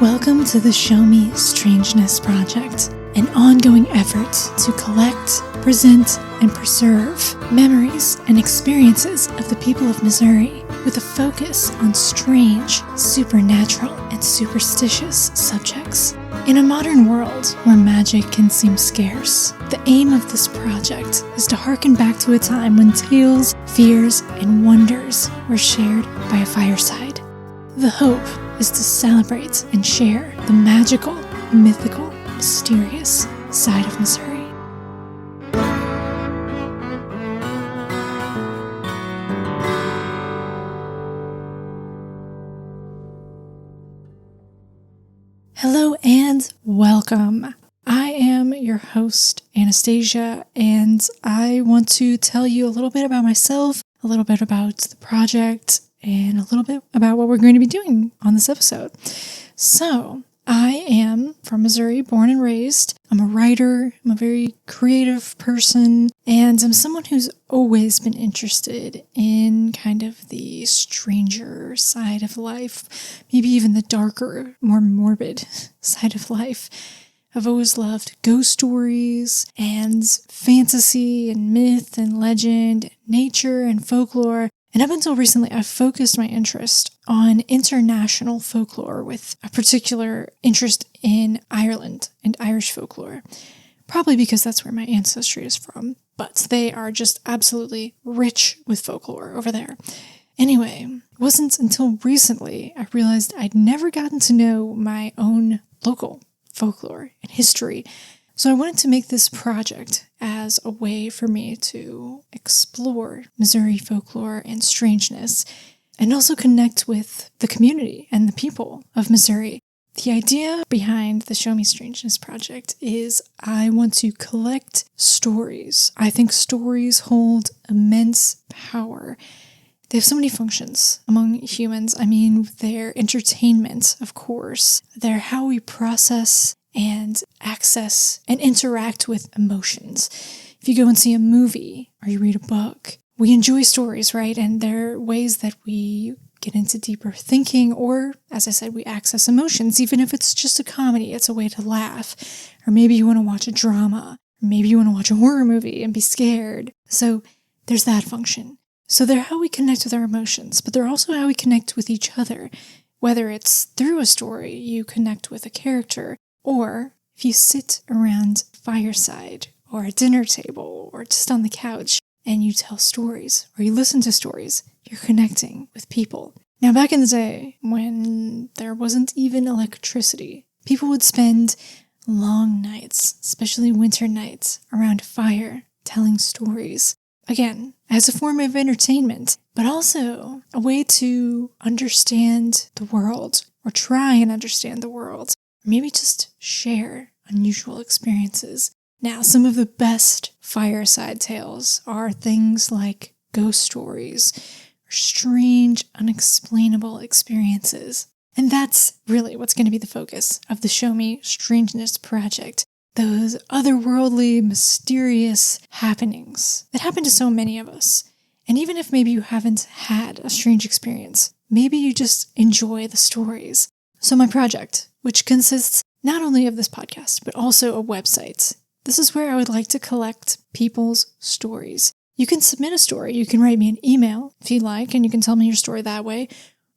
Welcome to the Show Me Strangeness Project, an ongoing effort to collect, present, and preserve memories and experiences of the people of Missouri with a focus on strange, supernatural, and superstitious subjects. In a modern world where magic can seem scarce, the aim of this project is to harken back to a time when tales, fears, and wonders were shared by a fireside. The hope is to celebrate and share the magical, mythical, mysterious side of Missouri. Hello and welcome. I am your host, Anastasia, and I want to tell you a little bit about myself, a little bit about the project, and a little bit about what we're going to be doing on this episode. So, I am from Missouri, born and raised. I'm a writer, I'm a very creative person, and I'm someone who's always been interested in kind of the stranger side of life, maybe even the darker, more morbid side of life. I've always loved ghost stories and fantasy and myth and legend, nature and folklore. And up until recently, I've focused my interest on international folklore with a particular interest in Ireland and Irish folklore, probably because that's where my ancestry is from, but they are just absolutely rich with folklore over there. Anyway, it wasn't until recently I realized I'd never gotten to know my own local folklore and history. So I wanted to make this project as a way for me to explore Missouri folklore and strangeness, and also connect with the community and the people of Missouri. The idea behind the Show Me Strangeness Project is I want to collect stories. I think stories hold immense power. They have so many functions among humans. I mean, they're entertainment, of course. They're how we process and access and interact with emotions. If you go and see a movie or you read a book, we enjoy stories, right? And they're ways that we get into deeper thinking, or, as I said, we access emotions. Even if it's just a comedy, it's a way to laugh. Or maybe you want to watch a drama. Or maybe you want to watch a horror movie and be scared. So there's that function. So they're how we connect with our emotions, but they're also how we connect with each other. Whether it's through a story, you connect with a character, or if you sit around a fireside or a dinner table or just on the couch and you tell stories or you listen to stories, you're connecting with people. Now, back in the day when there wasn't even electricity, people would spend long nights, especially winter nights, around a fire telling stories. Again, as a form of entertainment, but also a way to understand the world or try and understand the world. Maybe just share unusual experiences. Now, some of the best fireside tales are things like ghost stories or strange, unexplainable experiences. And that's really what's going to be the focus of the Show Me Strangeness Project. Those otherworldly, mysterious happenings that happen to so many of us. And even if maybe you haven't had a strange experience, maybe you just enjoy the stories. So my project, which consists not only of this podcast, but also a website. This is where I would like to collect people's stories. You can submit a story. You can write me an email if you like, and you can tell me your story that way.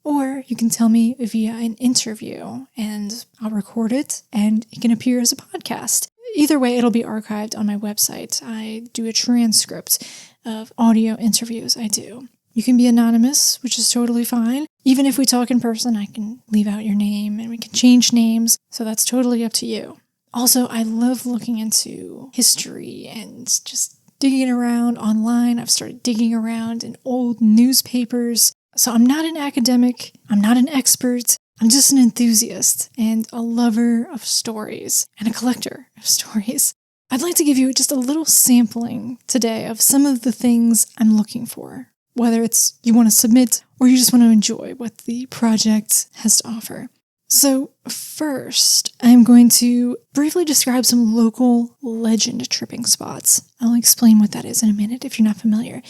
Or you can tell me via an interview, and I'll record it, and it can appear as a podcast. Either way, it'll be archived on my website. I do a transcript of audio interviews I do. You can be anonymous, which is totally fine. Even if we talk in person, I can leave out your name and we can change names, so that's totally up to you. Also, I love looking into history and just digging around online. I've started digging around in old newspapers. So I'm not an academic, I'm not an expert, I'm just an enthusiast and a lover of stories and a collector of stories. I'd like to give you just a little sampling today of some of the things I'm looking for. Whether it's you want to submit or you just want to enjoy what the project has to offer. So first, I'm going to briefly describe some local legend tripping spots. I'll explain what that is in a minute if you're not familiar.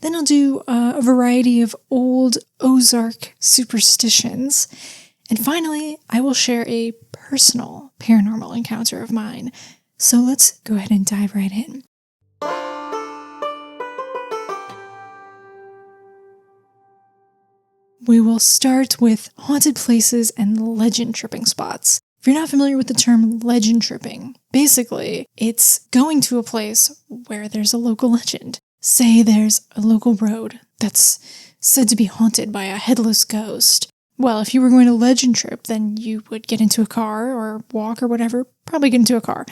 Then I'll do a variety of old Ozark superstitions. And finally, I will share a personal paranormal encounter of mine. So let's go ahead and dive right in. We will start with haunted places and legend tripping spots. If you're not familiar with the term legend tripping, basically it's going to a place where there's a local legend. Say there's a local road that's said to be haunted by a headless ghost. Well, if you were going to legend trip, then you would get into a car or walk or whatever, probably get into a car,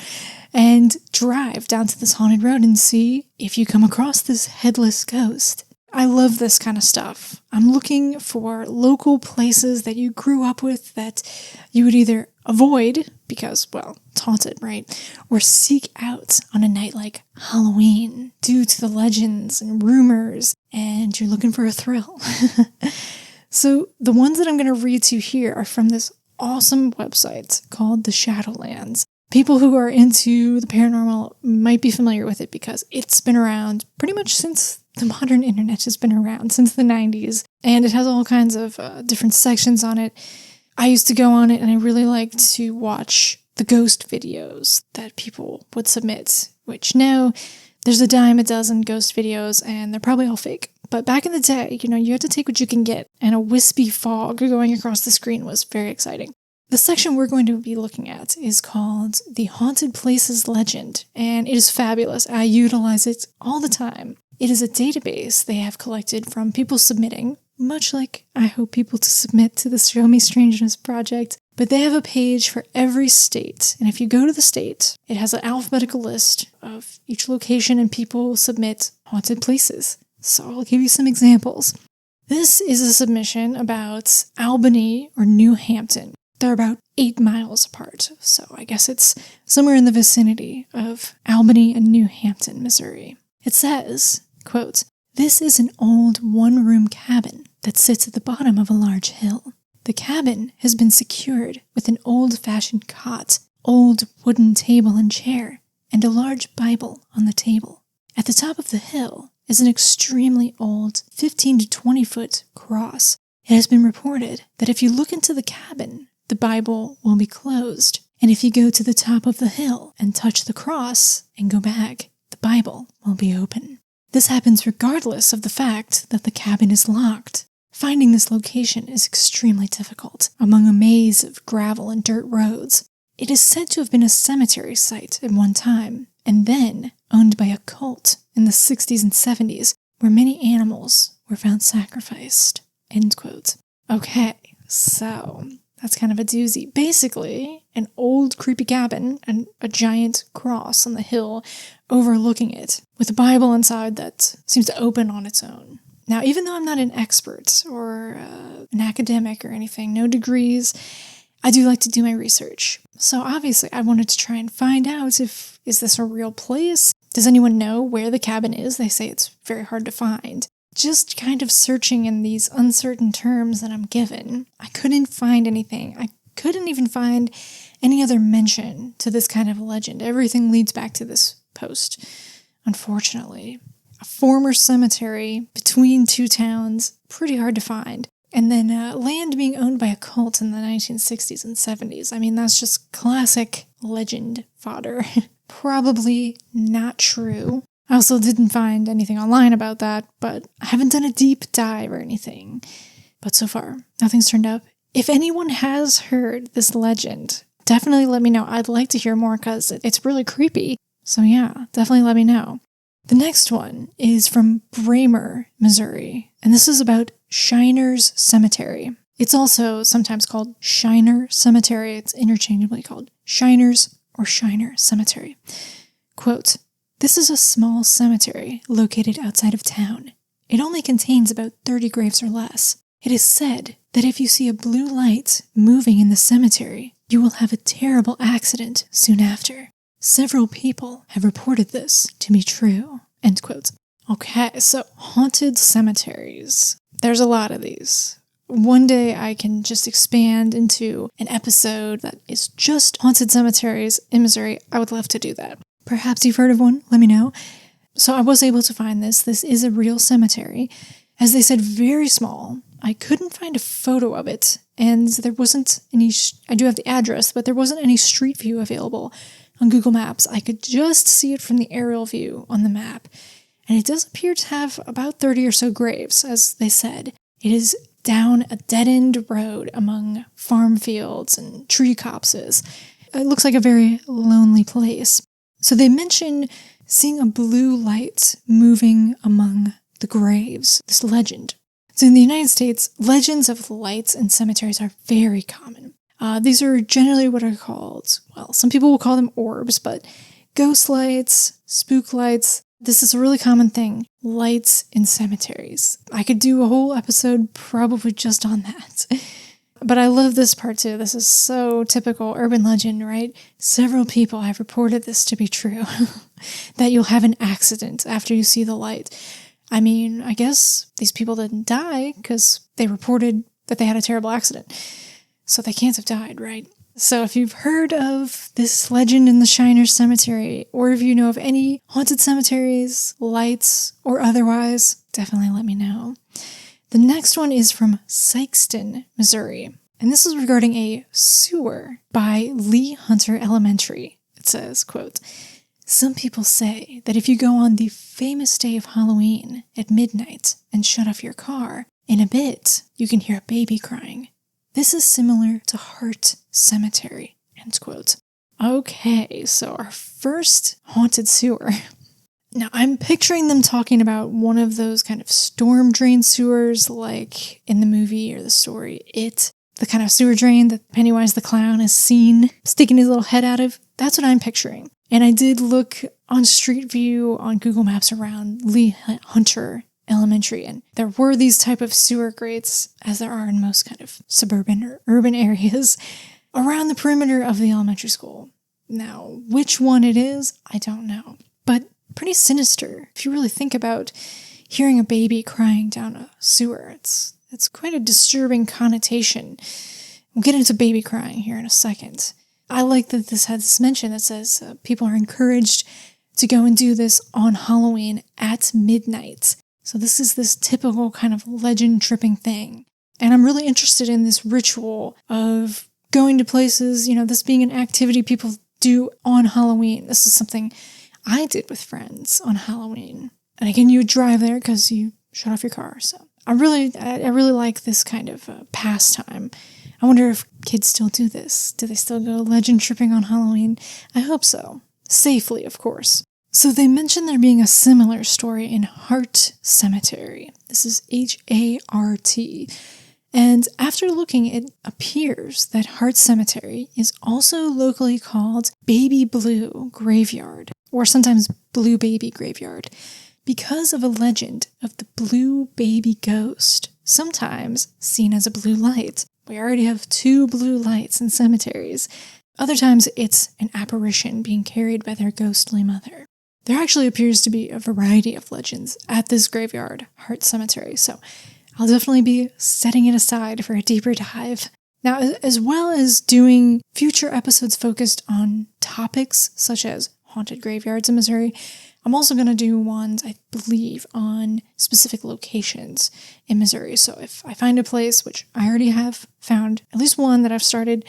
and drive down to this haunted road and see if you come across this headless ghost. I love this kind of stuff. I'm looking for local places that you grew up with that you would either avoid because, well, it's haunted, right? Or seek out on a night like Halloween due to the legends and rumors, and you're looking for a thrill. So the ones that I'm going to read to you here are from this awesome website called the Shadowlands. People who are into the paranormal might be familiar with it because it's been around pretty much since the modern internet has been around, since the 90s. And it has all kinds of different sections on it. I used to go on it and I really liked to watch the ghost videos that people would submit, which now there's a dime a dozen ghost videos and they're probably all fake. But back in the day, you had to take what you can get, and a wispy fog going across the screen was very exciting. The section we're going to be looking at is called The Haunted Places Legend, and it is fabulous. I utilize it all the time. It is a database they have collected from people submitting, much like I hope people to submit to the Show Me Strangeness Project, but they have a page for every state, and if you go to the state, it has an alphabetical list of each location and people submit haunted places. So I'll give you some examples. This is a submission about Albany or New Hampton. They're about 8 miles apart, so I guess it's somewhere in the vicinity of Albany and New Hampton, Missouri. It says, quote, "This is an old one-room cabin that sits at the bottom of a large hill. The cabin has been secured with an old-fashioned cot, old wooden table and chair, and a large Bible on the table. At the top of the hill is an extremely old 15 to 20 foot cross. It has been reported that if you look into the cabin, the Bible will be closed, and if you go to the top of the hill and touch the cross and go back, the Bible will be open. This happens regardless of the fact that the cabin is locked. Finding this location is extremely difficult among a maze of gravel and dirt roads. It is said to have been a cemetery site at one time, and then owned by a cult in the 60s and 70s, where many animals were found sacrificed." End quote. Okay, so that's kind of a doozy. Basically, an old creepy cabin and a giant cross on the hill overlooking it, with a Bible inside that seems to open on its own. Now, even though I'm not an expert or an academic or anything, no degrees, I do like to do my research. So obviously I wanted to try and find out is this a real place? Does anyone know where the cabin is? They say it's very hard to find. Just kind of searching in these uncertain terms that I'm given, I couldn't find anything. I couldn't even find any other mention to this kind of legend. Everything leads back to this post, unfortunately. A former cemetery between two towns, pretty hard to find. And then land being owned by a cult in the 1960s and 70s. I mean, that's just classic legend fodder. Probably not true. I also didn't find anything online about that, but I haven't done a deep dive or anything. But so far, nothing's turned up. If anyone has heard this legend, definitely let me know. I'd like to hear more because it's really creepy. So yeah, definitely let me know. The next one is from Bramer, Missouri, and this is about Shiner's Cemetery. It's also sometimes called Shiner Cemetery. It's interchangeably called Shiner's or Shiner Cemetery. Quote, "This is a small cemetery located outside of town. It only contains about 30 graves or less. It is said that if you see a blue light moving in the cemetery, you will have a terrible accident soon after. Several people have reported this to be true." End quote. Okay, so haunted cemeteries. There's a lot of these. One day I can just expand into an episode that is just haunted cemeteries in Missouri. I would love to do that. Perhaps you've heard of one, let me know. So I was able to find this. This is a real cemetery. As they said, very small. I couldn't find a photo of it, and there wasn't any, I do have the address, but there wasn't any street view available on Google Maps. I could just see it from the aerial view on the map, and it does appear to have about 30 or so graves, as they said. It is down a dead-end road among farm fields and tree copses. It looks like a very lonely place. So they mention seeing a blue light moving among the graves, this legend. So in the United States, legends of lights in cemeteries are very common. These are generally what are called, well, some people will call them orbs, but ghost lights, spook lights, this is a really common thing. Lights in cemeteries. I could do a whole episode probably just on that. But I love this part too. This is so typical urban legend, right? Several people have reported this to be true. That you'll have an accident after you see the light. I mean, I guess these people didn't die because they reported that they had a terrible accident. So they can't have died, right? So if you've heard of this legend in the Shriners Cemetery, or if you know of any haunted cemeteries, lights, or otherwise, definitely let me know. The next one is from Sikeston, Missouri, and this is regarding a sewer by Lee Hunter Elementary. It says, quote, "Some people say that if you go on the famous day of Halloween at midnight and shut off your car, in a bit you can hear a baby crying. This is similar to Hart Cemetery," end quote. Okay, so our first haunted sewer. Now, I'm picturing them talking about one of those kind of storm drain sewers like in the movie or the story It, the kind of sewer drain that Pennywise the Clown is seen sticking his little head out of. That's what I'm picturing. And I did look on Street View on Google Maps around Lee Hunter Elementary, and there were these type of sewer grates, as there are in most kind of suburban or urban areas, around the perimeter of the elementary school. Now, which one it is, I don't know. But pretty sinister if you really think about hearing a baby crying down a sewer. It's quite a disturbing connotation. We'll get into baby crying here in a second. I like that this has this mention that says people are encouraged to go and do this on Halloween at midnight. So this is this typical kind of legend-tripping thing. And I'm really interested in this ritual of going to places, this being an activity people do on Halloween. This is something I did with friends on Halloween. And again, you would drive there because you shut off your car. So I really like this kind of pastime. I wonder if kids still do this. Do they still go legend tripping on Halloween? I hope so. Safely, of course. So they mentioned there being a similar story in Hart Cemetery. This is H-A-R-T. And after looking, it appears that Hart Cemetery is also locally called Baby Blue Graveyard, or sometimes Blue Baby Graveyard, because of a legend of the blue baby ghost, sometimes seen as a blue light. We already have 2 blue lights in cemeteries. Other times it's an apparition being carried by their ghostly mother. There actually appears to be a variety of legends at this graveyard, Hart Cemetery, so I'll definitely be setting it aside for a deeper dive. Now, as well as doing future episodes focused on topics such as haunted graveyards in Missouri, I'm also going to do ones, I believe, on specific locations in Missouri. So if I find a place, which I already have found at least one that I've started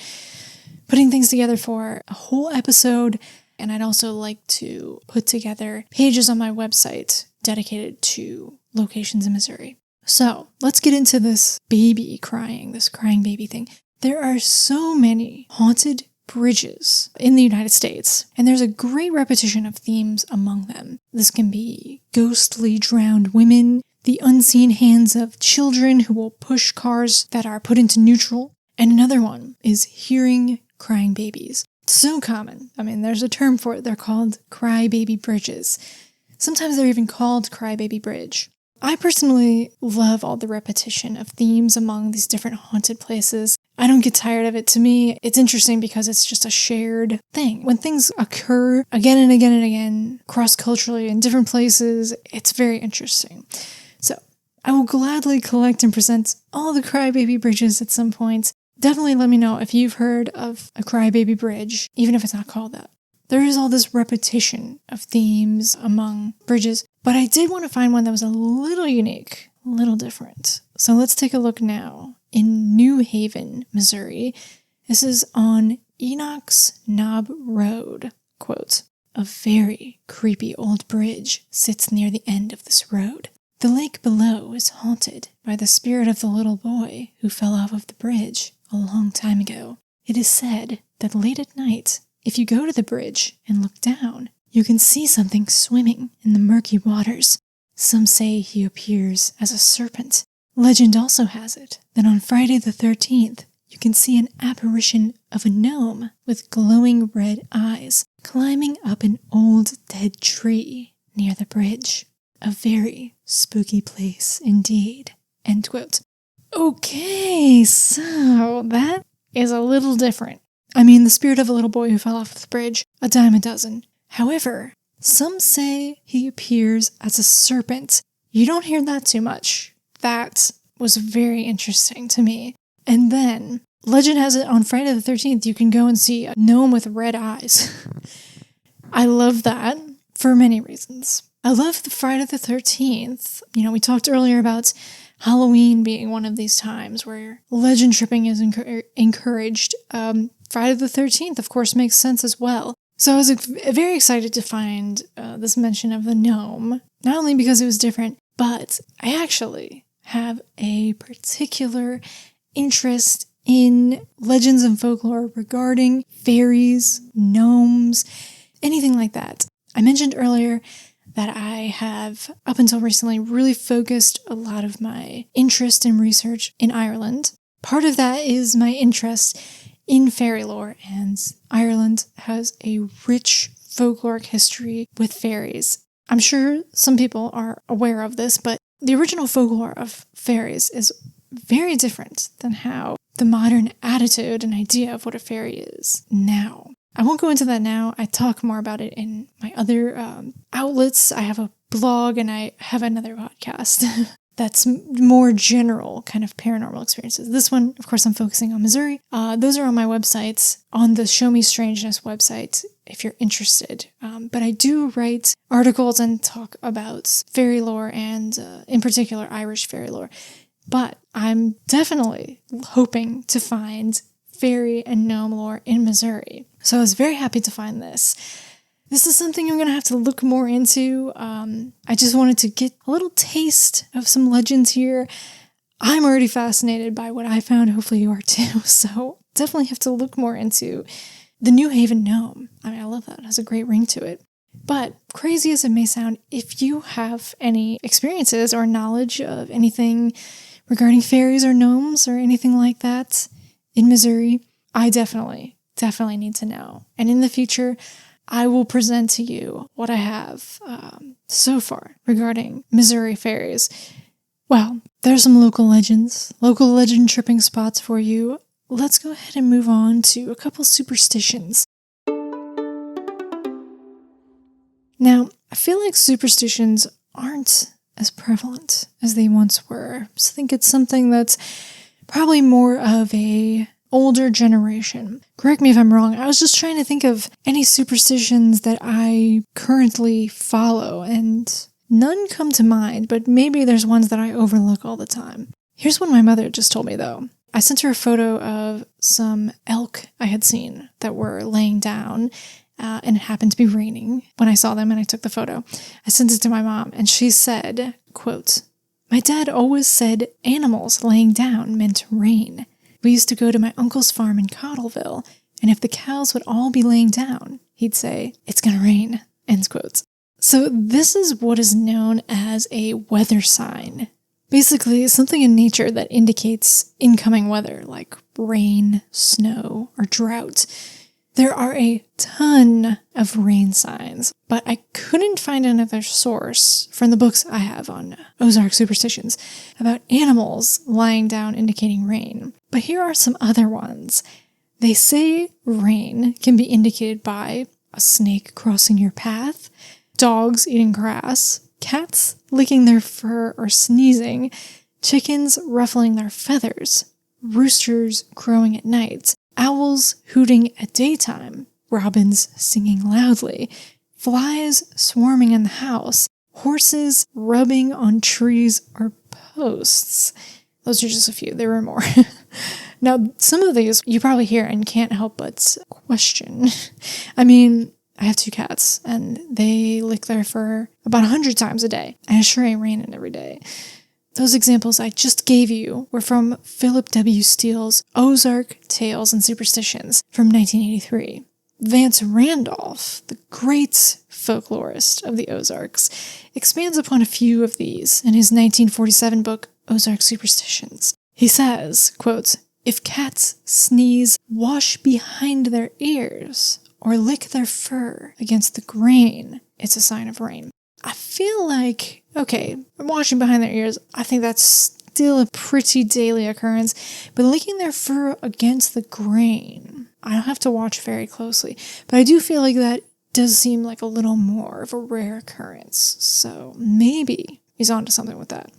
putting things together for a whole episode, and I'd also like to put together pages on my website dedicated to locations in Missouri. So let's get into this baby crying, this crying baby thing. There are so many haunted bridges in the United States, and there's a great repetition of themes among them. This can be ghostly drowned women, the unseen hands of children who will push cars that are put into neutral, and another one is hearing crying babies. It's so common. I mean, there's a term for it. They're called crybaby bridges. Sometimes they're even called crybaby bridge. I personally love all the repetition of themes among these different haunted places. I don't get tired of it. To me, it's interesting because it's just a shared thing. When things occur again and again and again, cross-culturally in different places, it's very interesting. So I will gladly collect and present all the crybaby bridges at some point. Definitely let me know if you've heard of a crybaby bridge, even if it's not called that. There is all this repetition of themes among bridges, but I did want to find one that was a little unique, a little different. So let's take a look now in New Haven, Missouri. This is on Enoch's Knob Road. Quote, "A very creepy old bridge sits near the end of this road. The lake below is haunted by the spirit of the little boy who fell off of the bridge a long time ago. It is said that late at night, if you go to the bridge and look down, you can see something swimming in the murky waters. Some say he appears as a serpent. Legend also has it that on Friday the 13th, you can see an apparition of a gnome with glowing red eyes climbing up an old dead tree near the bridge. A very spooky place indeed." End quote. Okay, so that is a little different. I mean, the spirit of a little boy who fell off the bridge, a dime a dozen. However, some say he appears as a serpent. You don't hear that too much. That was very interesting to me. And then, legend has it on Friday the 13th, you can go and see a gnome with red eyes. I love that for many reasons. I love the Friday the 13th. You know, we talked earlier about Halloween being one of these times where legend tripping is encouraged. Friday the 13th, of course, makes sense as well. So I was very excited to find this mention of the gnome, not only because it was different, but I actually have a particular interest in legends and folklore regarding fairies, gnomes, anything like that. I mentioned earlier that I have, up until recently, really focused a lot of my interest and research in Ireland. Part of that is my interest in fairy lore, and Ireland has a rich folkloric history with fairies. I'm sure some people are aware of this, but the original folklore of fairies is very different than how the modern attitude and idea of what a fairy is now. I won't go into that now. I talk more about it in my other outlets. I have a blog and I have another podcast that's more general kind of paranormal experiences. This one, of course, I'm focusing on Missouri. Those are on my website, on the Show Me Strangeness website, if you're interested. But I do write articles and talk about fairy lore and, in particular, Irish fairy lore. But I'm definitely hoping to find fairy and gnome lore in Missouri. So I was very happy to find this. This is something I'm going to have to look more into. I just wanted to get a little taste of some legends here. I'm already fascinated by what I found. Hopefully you are too. So definitely have to look more into the New Haven gnome. I mean, I love that. It has a great ring to it. But crazy as it may sound, if you have any experiences or knowledge of anything regarding fairies or gnomes or anything like that in Missouri, I definitely need to know. And in the future, I will present to you what I have so far regarding Missouri fairies. Well, there's some local legend tripping spots for you. Let's go ahead and move on to a couple superstitions. Now, I feel like superstitions aren't as prevalent as they once were. So I think it's something that's probably more of a older generation. Correct me if I'm wrong. I was just trying to think of any superstitions that I currently follow, and none come to mind, but maybe there's ones that I overlook all the time. Here's what my mother just told me, though. I sent her a photo of some elk I had seen that were laying down, and it happened to be raining when I saw them and I took the photo. I sent it to my mom, and she said, quote, "My dad always said animals laying down meant rain. We used to go to my uncle's farm in Cottleville, and if the cows would all be laying down, he'd say, 'It's gonna rain,'" end quote. So this is what is known as a weather sign. Basically, something in nature that indicates incoming weather, like rain, snow, or drought. There are a ton of rain signs, but I couldn't find another source from the books I have on Ozark superstitions about animals lying down indicating rain. But here are some other ones. They say rain can be indicated by a snake crossing your path, dogs eating grass, cats licking their fur or sneezing, chickens ruffling their feathers, roosters crowing at night, owls hooting at daytime, robins singing loudly, flies swarming in the house, horses rubbing on trees or posts. Those are just a few. There were more. Now, some of these you probably hear and can't help but question. I mean, I have 2 cats, and they lick their fur about 100 times a day, and it sure ain't raining every day. Those examples I just gave you were from Philip W. Steele's Ozark Tales and Superstitions from 1983. Vance Randolph, the great folklorist of the Ozarks, expands upon a few of these in his 1947 book, Ozark Superstitions. He says, quote, "If cats sneeze, wash behind their ears, or lick their fur against the grain, it's a sign of rain." I feel like, okay, washing behind their ears, I think that's still a pretty daily occurrence, but licking their fur against the grain, I'll have to watch very closely. But I do feel like that does seem like a little more of a rare occurrence, so maybe he's onto something with that.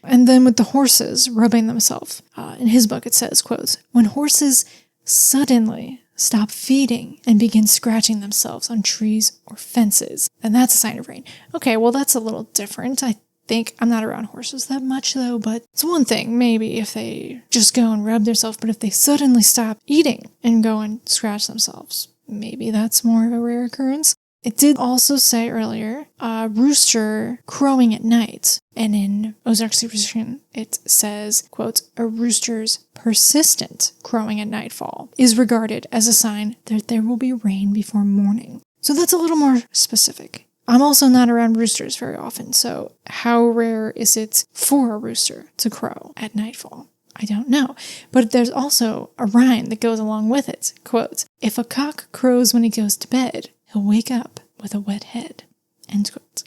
And then with the horses rubbing themselves, in his book it says, quote, "When horses suddenly stop feeding and begin scratching themselves on trees or fences, then that's a sign of rain." Okay, well that's a little different. I think I'm not around horses that much though, but it's one thing maybe if they just go and rub themselves, but if they suddenly stop eating and go and scratch themselves, maybe that's more of a rare occurrence. It did also say earlier, a rooster crowing at night. And in Ozark Superstition, it says, quote, "A rooster's persistent crowing at nightfall is regarded as a sign that there will be rain before morning." So that's a little more specific. I'm also not around roosters very often, so how rare is it for a rooster to crow at nightfall? I don't know. But there's also a rhyme that goes along with it. Quote, "If a cock crows when he goes to bed, he'll wake up with a wet head." End quote.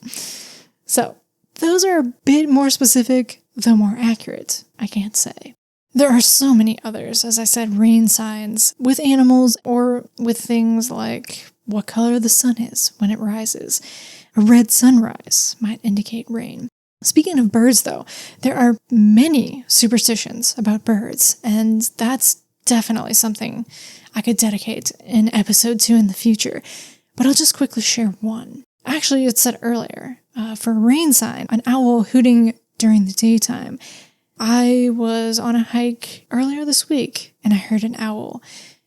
So, those are a bit more specific, though more accurate, I can't say. There are so many others, as I said, rain signs with animals or with things like what color the sun is when it rises. A red sunrise might indicate rain. Speaking of birds, though, there are many superstitions about birds, and that's definitely something I could dedicate an episode to in the future. But I'll just quickly share one. Actually, it said earlier, for a rain sign, an owl hooting during the daytime. I was on a hike earlier this week, and I heard an owl,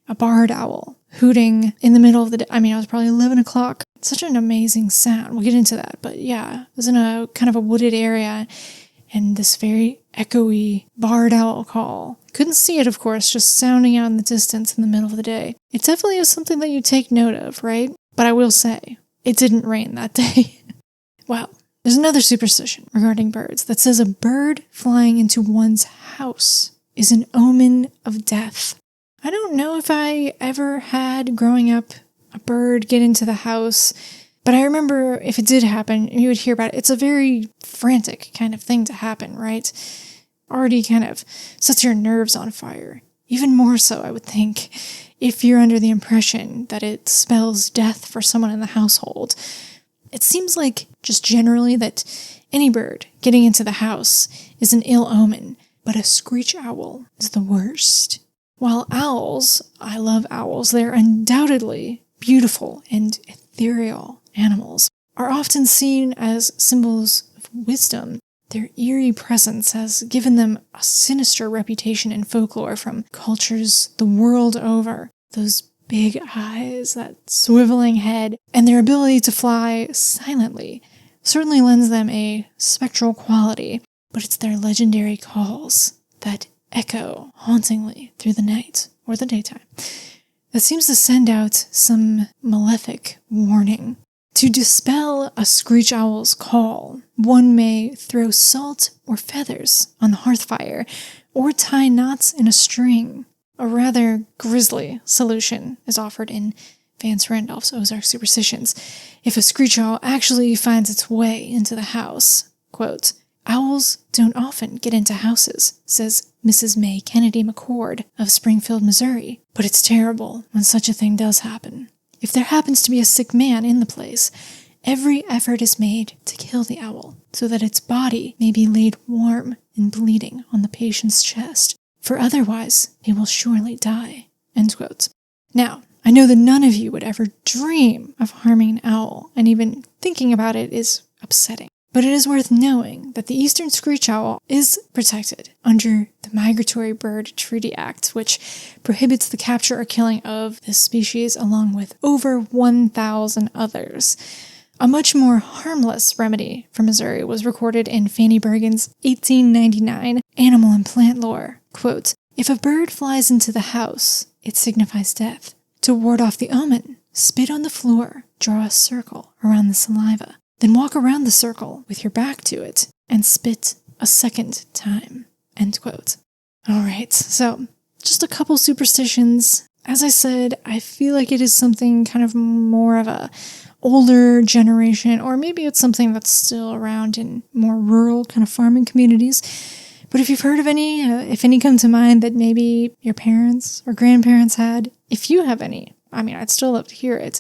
a barred owl, hooting in the middle of the day. I mean, it was probably 11 o'clock. Such an amazing sound. We'll get into that. But yeah, it was in a kind of a wooded area, and this very echoey barred owl call. Couldn't see it, of course, just sounding out in the distance in the middle of the day. It definitely is something that you take note of, right? But I will say, it didn't rain that day. Well, there's another superstition regarding birds that says a bird flying into one's house is an omen of death. I don't know if I ever had, growing up, a bird get into the house, but I remember if it did happen, you would hear about it. It's a very frantic kind of thing to happen, right? Already kind of sets your nerves on fire. Even more so, I would think, if you're under the impression that it spells death for someone in the household. It seems like, just generally, that any bird getting into the house is an ill omen, but a screech owl is the worst. While owls, I love owls, they're undoubtedly beautiful and ethereal animals, are often seen as symbols of wisdom. Their eerie presence has given them a sinister reputation in folklore from cultures the world over. Those big eyes, that swiveling head, and their ability to fly silently certainly lends them a spectral quality, but it's their legendary calls that echo hauntingly through the night or the daytime that seems to send out some malefic warning. To dispel a screech owl's call, one may throw salt or feathers on the hearth fire or tie knots in a string. A rather grisly solution is offered in Vance Randolph's Ozark Superstitions. If a screech owl actually finds its way into the house, quote, "Owls don't often get into houses," says Mrs. May Kennedy McCord of Springfield, Missouri, "but it's terrible when such a thing does happen. If there happens to be a sick man in the place, every effort is made to kill the owl so that its body may be laid warm and bleeding on the patient's chest, for otherwise they will surely die." End quote. Now, I know that none of you would ever dream of harming an owl, and even thinking about it is upsetting. But it is worth knowing that the eastern screech owl is protected under the Migratory Bird Treaty Act, which prohibits the capture or killing of this species along with over 1,000 others. A much more harmless remedy for Missouri was recorded in Fanny Bergen's 1899 Animal and Plant Lore. Quote, "If a bird flies into the house, it signifies death. To ward off the omen, spit on the floor, draw a circle around the saliva. Then walk around the circle with your back to it and spit a second time." End quote. All right, so just a couple superstitions. As I said, I feel like it is something kind of more of a older generation, or maybe it's something that's still around in more rural kind of farming communities. But if you've heard of any, if any come to mind that maybe your parents or grandparents had, if you have any, I'd still love to hear it.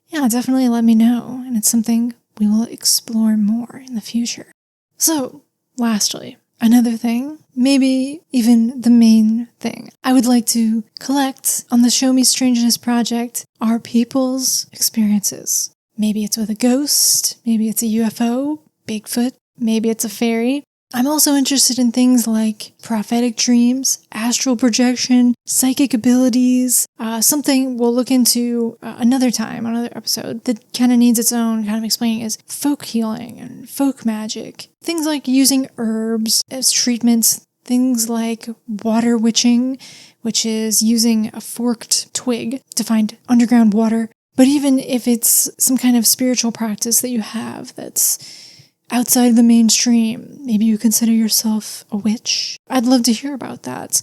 Yeah, definitely let me know. And it's something we will explore more in the future. So, lastly, another thing, maybe even the main thing, I would like to collect on the Show Me Strangeness Project are people's experiences. Maybe it's with a ghost, maybe it's a UFO, Bigfoot, maybe it's a fairy. I'm also interested in things like prophetic dreams, astral projection, psychic abilities, something we'll look into another time, another episode, that kind of needs its own kind of explaining is folk healing and folk magic. Things like using herbs as treatments, things like water witching, which is using a forked twig to find underground water. But even if it's some kind of spiritual practice that you have that's outside the mainstream, maybe you consider yourself a witch, I'd love to hear about that.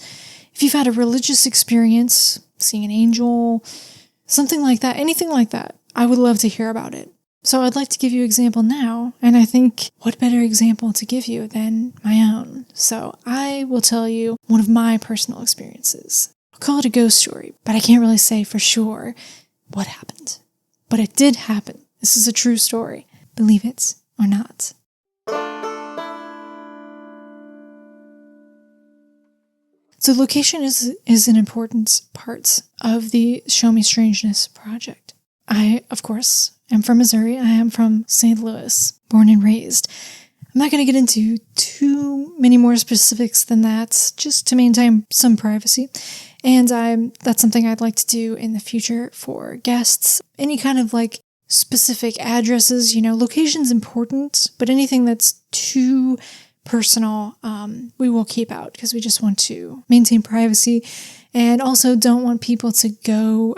If you've had a religious experience, seeing an angel, something like that, anything like that, I would love to hear about it. So I'd like to give you an example now, and I think what better example to give you than my own. So I will tell you one of my personal experiences. I'll call it a ghost story, but I can't really say for sure what happened. But it did happen. This is a true story. Believe it or not. So location is an important part of the Show Me Strangeness Project. I, of course, am from Missouri. I am from St. Louis, born and raised. I'm not going to get into too many more specifics than that, just to maintain some privacy. And that's something I'd like to do in the future for guests. Any kind of like specific addresses, location's important, but anything that's too personal, we will keep out because we just want to maintain privacy and also don't want people to go,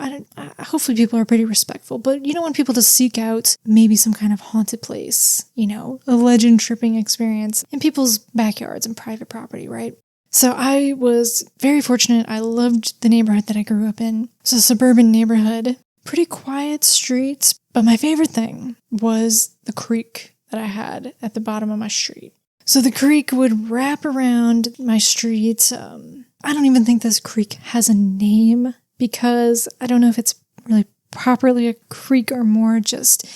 hopefully people are pretty respectful, but you don't want people to seek out maybe some kind of haunted place, a legend tripping experience in people's backyards and private property, right? So I was very fortunate. I loved the neighborhood that I grew up in. It's a suburban neighborhood, pretty quiet streets, but my favorite thing was the creek that I had at the bottom of my street. So the creek would wrap around my street. I don't even think this creek has a name because I don't know if it's really properly a creek or more just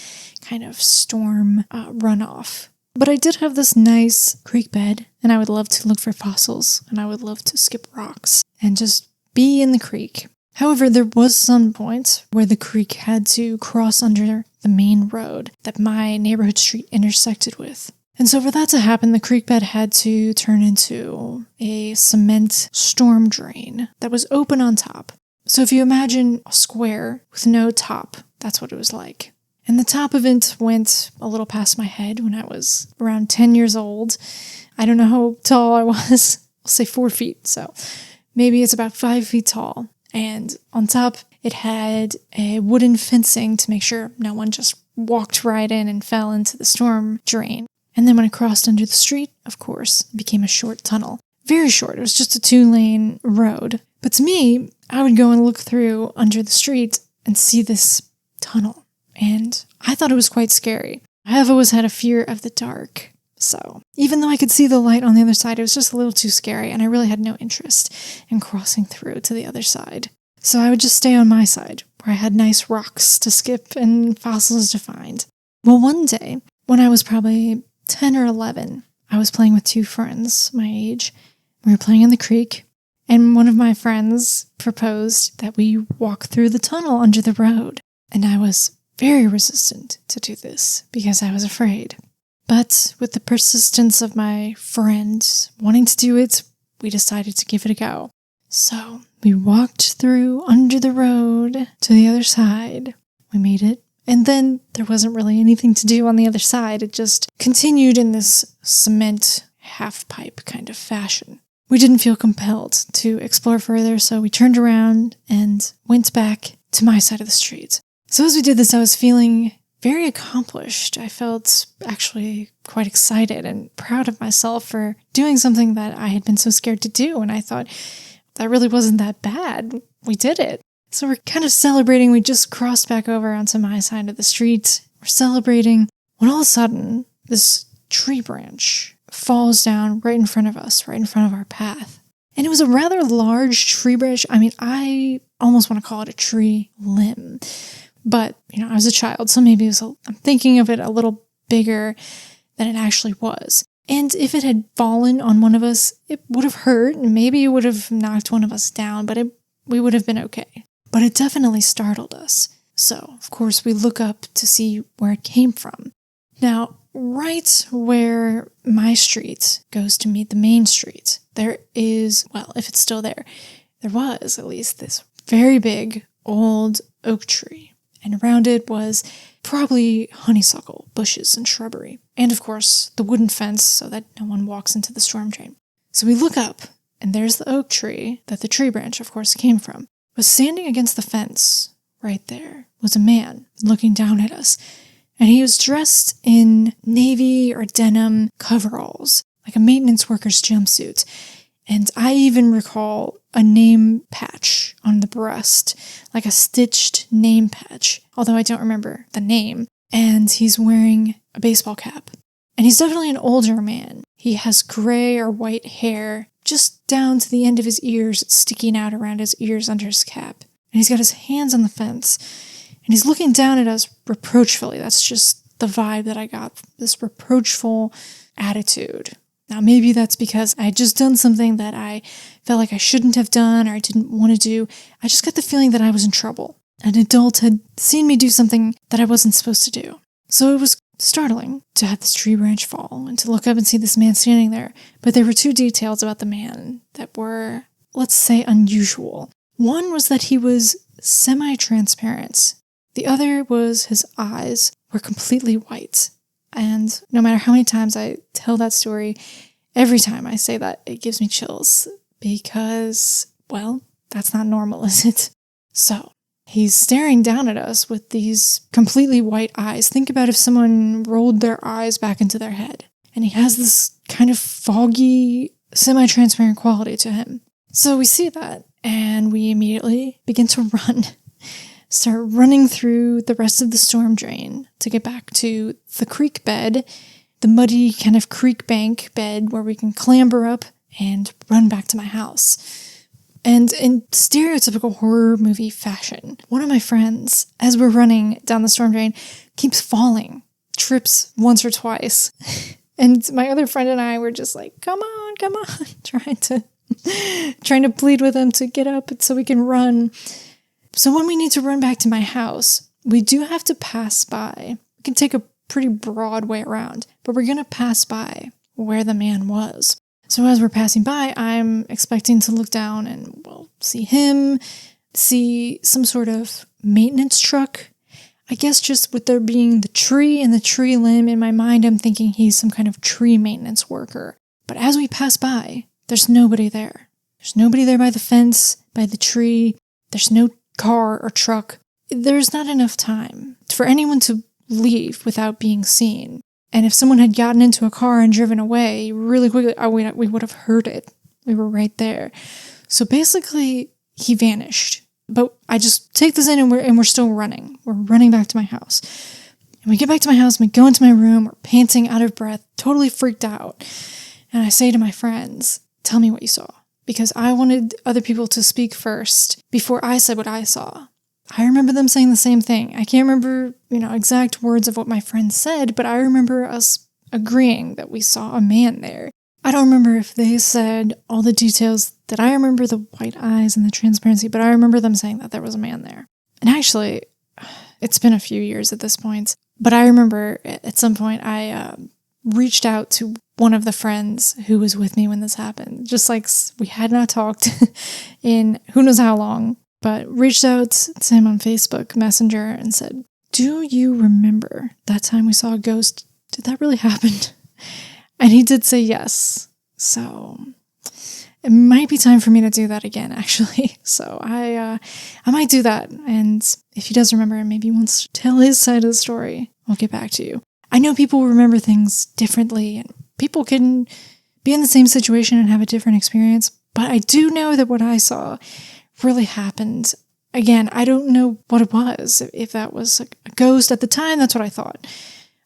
kind of storm runoff. But I did have this nice creek bed, and I would love to look for fossils, and I would love to skip rocks and just be in the creek. However, there was some point where the creek had to cross under the main road that my neighborhood street intersected with. And so for that to happen, the creek bed had to turn into a cement storm drain that was open on top. So if you imagine a square with no top, that's what it was like. And the top of it went a little past my head when I was around 10 years old. I don't know how tall I was. I'll say 4 feet. So maybe it's about 5 feet tall. And on top, it had a wooden fencing to make sure no one just walked right in and fell into the storm drain. And then when it crossed under the street, of course, it became a short tunnel. Very short. It was just a 2-lane road. But to me, I would go and look through under the street and see this tunnel. And I thought it was quite scary. I have always had a fear of the dark. So even though I could see the light on the other side, it was just a little too scary. And I really had no interest in crossing through to the other side. So I would just stay on my side, where I had nice rocks to skip and fossils to find. Well, one day, when I was probably 10 or 11, I was playing with 2 friends my age. We were playing in the creek, and one of my friends proposed that we walk through the tunnel under the road. And I was very resistant to do this because I was afraid. But with the persistence of my friend wanting to do it, we decided to give it a go. So we walked through under the road to the other side. We made it. And then there wasn't really anything to do on the other side. It just continued in this cement half-pipe kind of fashion. We didn't feel compelled to explore further, so we turned around and went back to my side of the street. So as we did this, I was feeling very accomplished. I felt actually quite excited and proud of myself for doing something that I had been so scared to do, and I thought that really wasn't that bad. We did it. So we're kind of celebrating. We just crossed back over onto my side of the street. We're celebrating when all of a sudden this tree branch falls down right in front of us, right in front of our path. And it was a rather large tree branch. I mean, I almost want to call it a tree limb. But, I was a child, so maybe I'm thinking of it a little bigger than it actually was. And if it had fallen on one of us, it would have hurt, and maybe it would have knocked one of us down, but we would have been okay. But it definitely startled us. So, of course, we look up to see where it came from. Now, right where my street goes to meet the main street, there is, well, if it's still there was at least this very big old oak tree. And around it was probably honeysuckle, bushes, and shrubbery. And of course, the wooden fence so that no one walks into the storm drain. So we look up, and there's the oak tree that the tree branch, of course, came from. But standing against the fence, right there, was a man looking down at us. And he was dressed in navy or denim coveralls, like a maintenance worker's jumpsuit. And I even recall a name patch on the breast, like a stitched name patch, although I don't remember the name. And he's wearing a baseball cap. And he's definitely an older man. He has gray or white hair just down to the end of his ears, sticking out around his ears under his cap. And he's got his hands on the fence. And he's looking down at us reproachfully. That's just the vibe that I got, this reproachful attitude. Now, maybe that's because I had just done something that I felt like I shouldn't have done or I didn't want to do. I just got the feeling that I was in trouble. An adult had seen me do something that I wasn't supposed to do. So it was startling to have this tree branch fall and to look up and see this man standing there. But there were two details about the man that were, let's say, unusual. One was that he was semi-transparent. The other was his eyes were completely white. And no matter how many times I tell that story, every time I say that, it gives me chills because, well, that's not normal, is it? So, he's staring down at us with these completely white eyes. Think about if someone rolled their eyes back into their head. And he has this kind of foggy, semi-transparent quality to him. So we see that, and we immediately begin to run. Start running through the rest of the storm drain to get back to the creek bed, the muddy kind of creek bank bed where we can clamber up and run back to my house. And in stereotypical horror movie fashion, one of my friends, as we're running down the storm drain, keeps falling, trips once or twice. And my other friend and I were just like, come on, trying to plead with him to get up so we can run. So when we need to run back to my house, we do have to pass by. We can take a pretty broad way around, but we're going to pass by where the man was. So as we're passing by, I'm expecting to look down and, well, see him, see some sort of maintenance truck. I guess just with there being the tree and the tree limb in my mind, I'm thinking he's some kind of tree maintenance worker. But as we pass by, there's nobody there. There's nobody there by the fence, by the tree. There's no car or truck. There's not enough time for anyone to leave without being seen. And if someone had gotten into a car and driven away really quickly, we would have heard it. We were right there. So basically, he vanished. But I just take this in and we're still running. We're running back to my house. And we get back to my house and we go into my room. We're panting, out of breath, totally freaked out. And I say to my friends, tell me what you saw. Because I wanted other people to speak first before I said what I saw. I remember them saying the same thing. I can't remember, exact words of what my friends said, but I remember us agreeing that we saw a man there. I don't remember if they said all the details that I remember, the white eyes and the transparency, but I remember them saying that there was a man there. And actually, it's been a few years at this point, but I remember at some point I reached out to one of the friends who was with me when this happened. Just like we had not talked in who knows how long, but reached out to him on Facebook Messenger and said, "Do you remember that time we saw a ghost? Did that really happen?" And he did say yes. So it might be time for me to do that again, actually. So I might do that. And if he does remember and maybe wants to tell his side of the story, I'll get back to you. I know people remember things differently, and people can be in the same situation and have a different experience. But I do know that what I saw really happened. Again, I don't know what it was. If that was a ghost at the time, that's what I thought.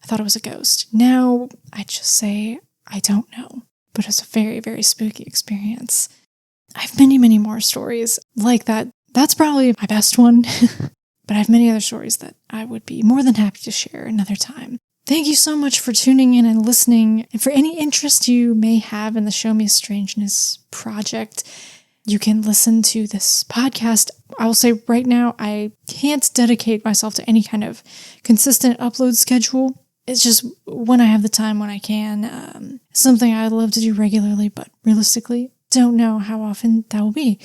I thought it was a ghost. Now, I just say I don't know. But it was a very, very spooky experience. I have many, many more stories like that. That's probably my best one. But I have many other stories that I would be more than happy to share another time. Thank you so much for tuning in and listening. And for any interest you may have in the Show Me Strangeness Project, you can listen to this podcast. I will say right now, I can't dedicate myself to any kind of consistent upload schedule. It's just when I have the time, when I can. Something I'd love to do regularly, but realistically, don't know how often that will be.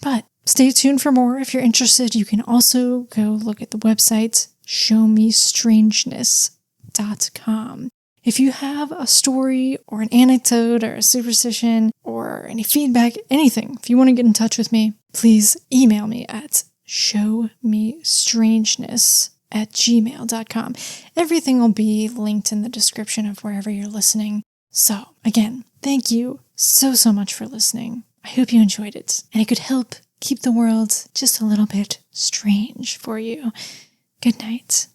But stay tuned for more. If you're interested, you can also go look at the website, showmestrangeness.com. If you have a story or an anecdote or a superstition or any feedback, anything, if you want to get in touch with me, please email me at showmestrangeness@gmail.com. Everything will be linked in the description of wherever you're listening. So again, thank you so much for listening. I hope you enjoyed it and it could help keep the world just a little bit strange for you. Good night.